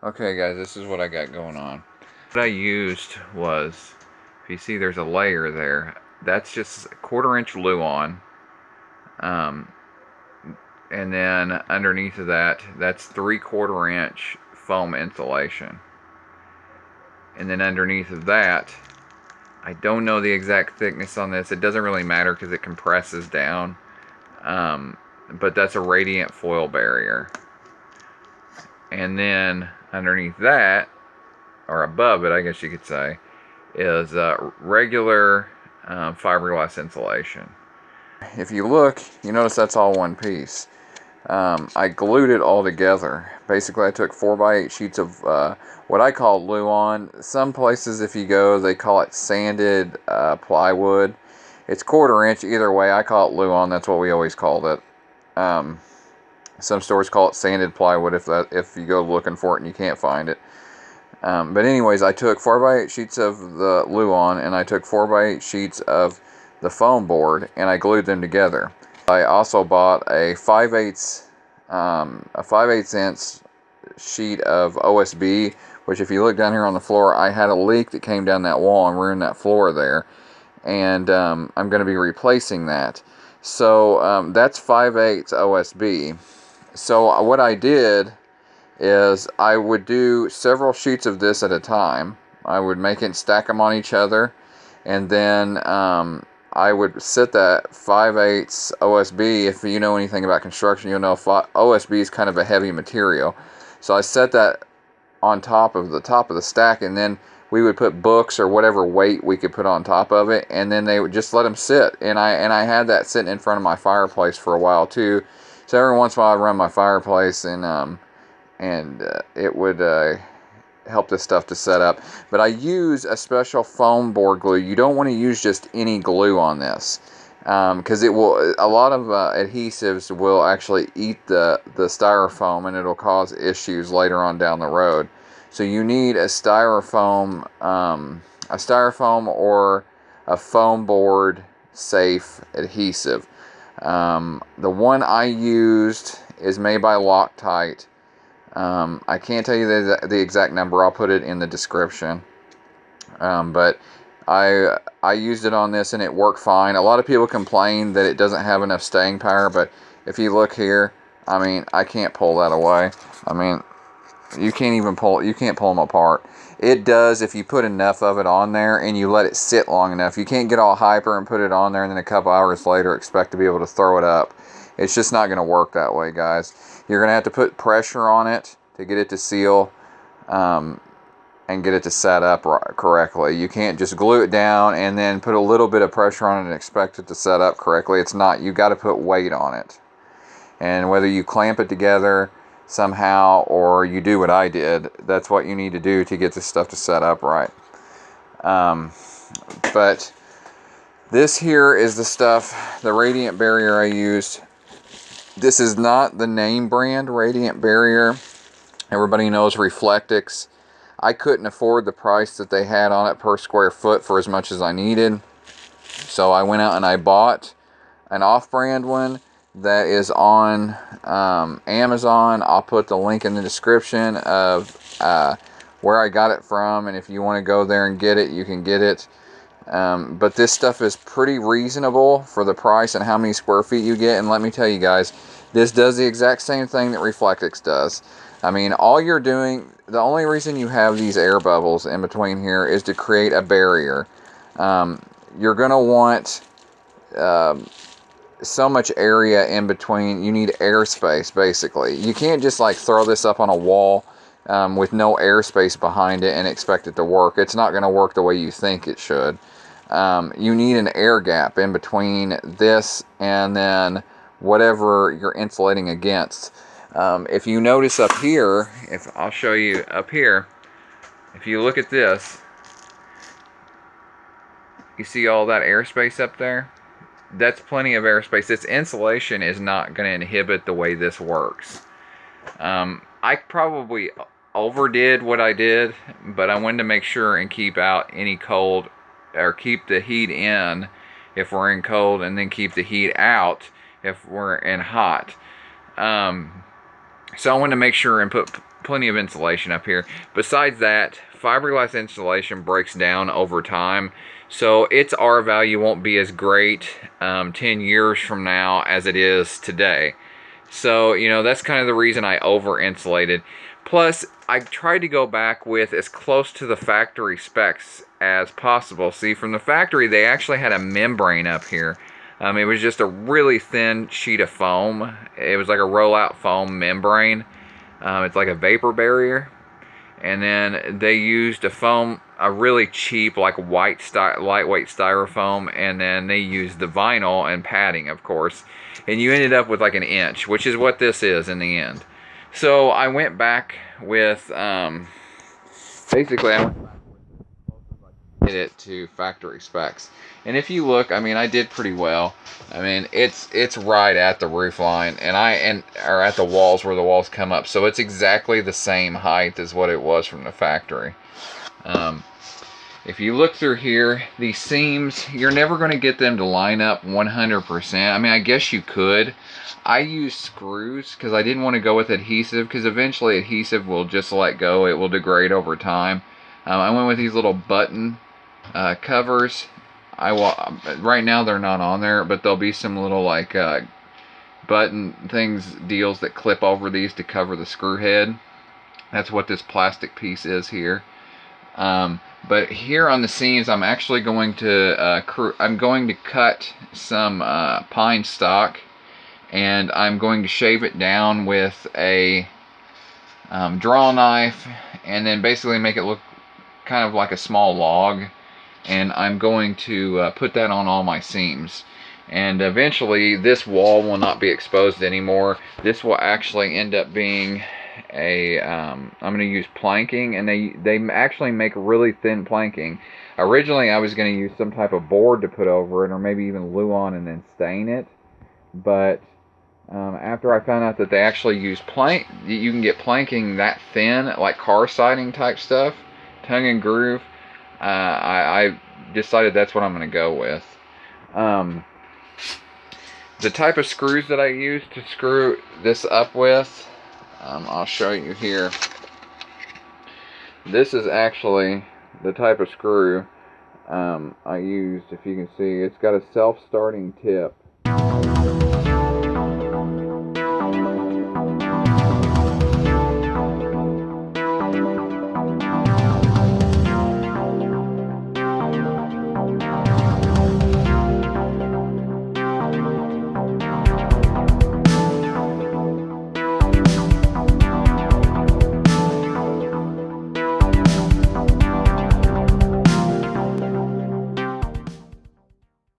Okay guys, this is what I got going on. What I used was, if you see there's a layer there, that's just 1/4 inch Luan. And then underneath of that, that's 3/4 inch foam insulation. And then underneath of that, I don't know the exact thickness on this. It doesn't really matter because it compresses down. But that's a radiant foil barrier. And then underneath that, or above it, I guess you could say, is regular fiberglass insulation. If you look, you notice that's all one piece. I glued it all together. Basically, I took 4x8 sheets of what I call Luan. Some places, if you go, they call it sanded plywood. It's 1/4 inch either way. I call it Luan. That's what we always called it. Some stores call it sanded plywood if you go looking for it and you can't find it. But anyways, I took 4x8 sheets of the Luan and I took 4x8 sheets of the foam board and I glued them together. I also bought a 5/8 inch sheet of OSB, which if you look down here on the floor, I had a leak that came down that wall and ruined that floor there. And I'm going to be replacing that. So that's 5/8 OSB. So what I did is I would do several sheets of this at a time. I would make it, stack them on each other, and then I would set that 5/8 OSB. If you know anything about construction, you'll know OSB is kind of a heavy material. So I set that on top of the stack, and then we would put books or whatever weight we could put on top of it, and then they would just let them sit. And I had that sitting in front of my fireplace for a while too. So every once in a while I'd run my fireplace and it would help this stuff to set up. But I use a special foam board glue. You don't want to use just any glue on this because it will. A lot of adhesives will actually eat the styrofoam and it'll cause issues later on down the road. So you need a styrofoam or a foam board safe adhesive. The one I used is made by Loctite. I can't tell you the exact number. I'll put it in the description. But I used it on this and it worked fine. A lot of people complain that it doesn't have enough staying power, but if you look here, I mean, I can't pull that away. I mean, you can't pull them apart. It does if you put enough of it on there and you let it sit long enough. You can't get all hyper and put it on there and then a couple hours later expect to be able to throw it up. It's just not going to work that way, guys. You're going to have to put pressure on it to get it to seal and get it to set up correctly. You can't just glue it down and then put a little bit of pressure on it and expect it to set up correctly. It's not. You got to put weight on it. And whether you clamp it together somehow or you do what I did, that's what you need to do to get this stuff to set up right. But this here is the stuff, the radiant barrier I used. This is not the name brand radiant barrier. Everybody knows Reflectix. I couldn't afford the price that they had on it per square foot for as much as I needed. So I went out and I bought an off-brand one that is on Amazon. I'll put the link in the description of where I got it from. And if you want to go there and get it, you can get it. But this stuff is pretty reasonable for the price and how many square feet you get. And let me tell you guys, this does the exact same thing that Reflectix does. I mean, all you're doing, the only reason you have these air bubbles in between here is to create a barrier. You're going to want so much area in between. You need airspace, basically. You can't just like throw this up on a wall with no airspace behind it and expect it to work. It's not going to work the way you think it should. You need an air gap in between this and then whatever you're insulating against. If you notice up here, I'll show you up here, if you look at this, you see all that airspace up there? That's plenty of airspace. This insulation is not going to inhibit the way this works. I probably overdid what I did, but I wanted to make sure and keep out any cold, or keep the heat in if we're in cold, and then keep the heat out if we're in hot. So I wanted to make sure and plenty of insulation up here. Besides that, fiberglass insulation breaks down over time, so its R value won't be as great 10 years from now as it is today. So, you know, that's kind of the reason I over insulated. Plus, I tried to go back with as close to the factory specs as possible. See, from the factory, they actually had a membrane up here. It was just a really thin sheet of foam. It was like a rollout foam membrane. It's like a vapor barrier. And then they used a really cheap, like lightweight styrofoam, and then they used the vinyl and padding, of course. And you ended up with like an inch, which is what this is in the end. So I went back with, basically I went back with it to factory specs. And if you look, I mean, I did pretty well. I mean, it's right at the roof line, or at the walls where the walls come up. So it's exactly the same height as what it was from the factory. If you look through here, these seams, you're never going to get them to line up 100%. I mean, I guess you could. I used screws because I didn't want to go with adhesive, because eventually adhesive will just let go. It will degrade over time. I went with these little button covers. Right now they're not on there, but there'll be some little like button deals that clip over these to cover the screw head. That's what this plastic piece is here. But here on the seams, I'm actually going to cut some pine stock, and I'm going to shave it down with a draw knife, and then basically make it look kind of like a small log. And I'm going to put that on all my seams. And eventually this wall will not be exposed anymore. This will actually end up being I'm going to use planking, and they actually make really thin planking. Originally I was going to use some type of board to put over it, or maybe even glue on and then stain it. But after I found out that they actually use you can get planking that thin, like car siding type stuff, tongue and groove, I decided that's what I'm going to go with. The type of screws that I use to screw this up with, I'll show you here. This is actually the type of screw I used. If you can see, it's got a self-starting tip.